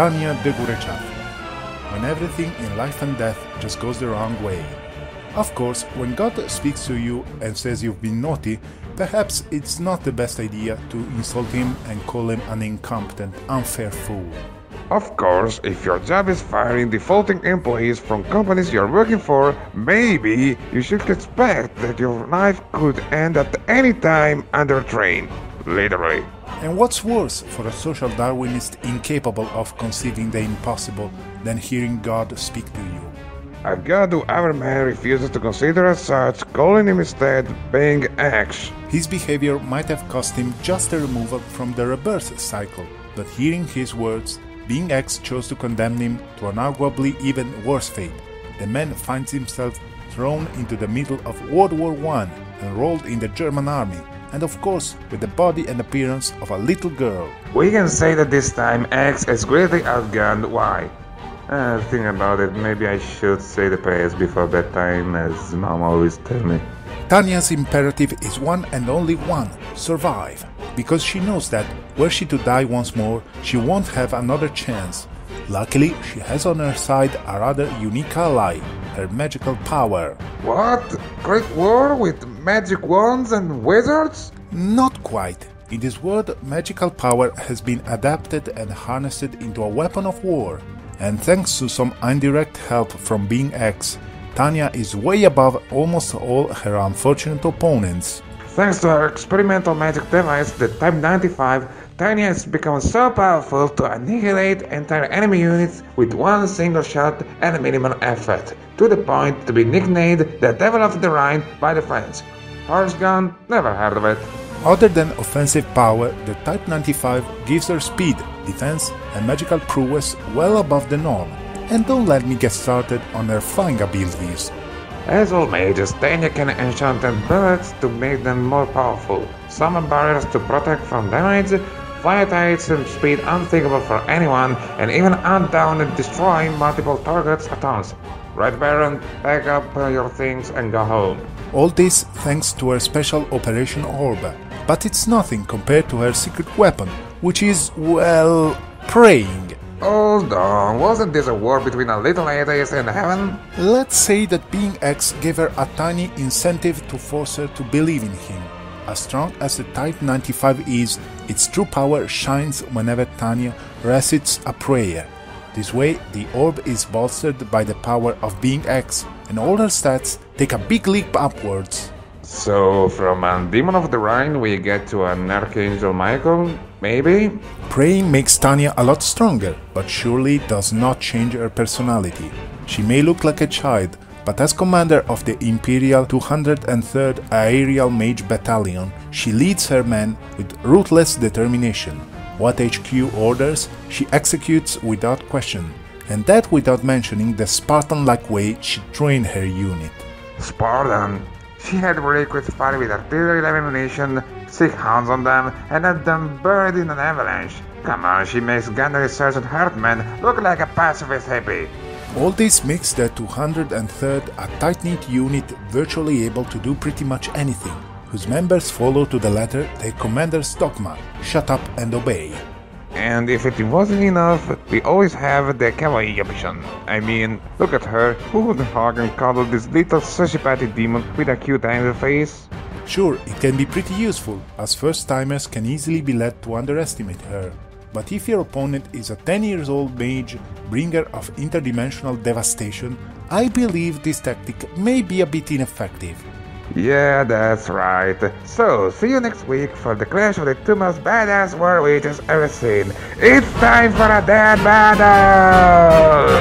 Tanya Degurechaff. When everything in life and death just goes the wrong way. Of course, when God speaks to you and says you've been naughty, perhaps it's not the best idea to insult him and call him an incompetent, unfair fool. Of course, if your job is firing defaulting employees from companies you're working for, maybe you should expect that your life could end at any time under a train. Literally. And what's worse for a social Darwinist incapable of conceiving the impossible than hearing God speak to you? A god who every man refuses to consider as such, calling him instead being X. His behavior might have cost him just a removal from the rebirth cycle, but hearing his words, being X chose to condemn him to an arguably even worse fate. The man finds himself thrown into the middle of World War I, enrolled in the German army, and of course with the body and appearance of a little girl. We can say that this time X is greatly outgunned Y. Think about it, maybe I should say the prayers before bedtime, as Mom always tells me. Tanya's imperative is one and only one: survive, because she knows that were she to die once more, she won't have another chance. Luckily, she has on her side a rather unique ally, her magical power. What? Great war with magic wands and wizards? Not quite. In this world, magical power has been adapted and harnessed into a weapon of war. And thanks to some indirect help from Being X, Tanya is way above almost all her unfortunate opponents. Thanks to her experimental magic device, the Type 95, Tanya has become so powerful to annihilate entire enemy units with one single shot and minimal effort, to the point to be nicknamed the Devil of the Rhine by the French. Horse gun? Never heard of it. Other than offensive power, the Type 95 gives her speed, defense and magical prowess well above the norm. And don't let me get started on her flying abilities. As all mages, Tanya can enchant bullets to make them more powerful, summon barriers to protect from damage, fly at heights and speed unthinkable for anyone, and even hunt down and destroy multiple targets at once. Right, Baron, pack up your things and go home. All this thanks to her special Operation Orb, but it's nothing compared to her secret weapon, which is, well, praying. Hold on, wasn't this a war between a little atheist and heaven? Let's say that Being X gave her a tiny incentive to force her to believe in him. As strong as the Type 95 is, its true power shines whenever Tanya recits a prayer. This way, the orb is bolstered by the power of Being X, and all her stats take a big leap upwards. So, from a demon of the Rhine we get to an Archangel Michael, maybe? Praying makes Tanya a lot stronger, but surely does not change her personality. She may look like a child, but as commander of the Imperial 203rd Aerial Mage Battalion, she leads her men with ruthless determination. What HQ orders, she executes without question, and that without mentioning the Spartan-like way she trained her unit. Spartan? She had recruits fired with artillery ammunition, sick hounds on them, and had them buried in an avalanche. Come on, she makes Gunnery Sergeant Hartman look like a pacifist hippie. All this makes the 203rd a tight-knit unit virtually able to do pretty much anything, whose members follow to the letter their commander's dogma: shut up and obey. And if it wasn't enough, we always have the cavalry option. I mean, look at her, who would hug and cuddle this little sociopathic demon with a cute angry face? Sure, it can be pretty useful, as first-timers can easily be led to underestimate her. But if your opponent is a 10-year-old mage, bringer of interdimensional devastation, I believe this tactic may be a bit ineffective. Yeah, that's right. So, see you next week for the clash of the two most badass war witches ever seen. It's time for a dead battle!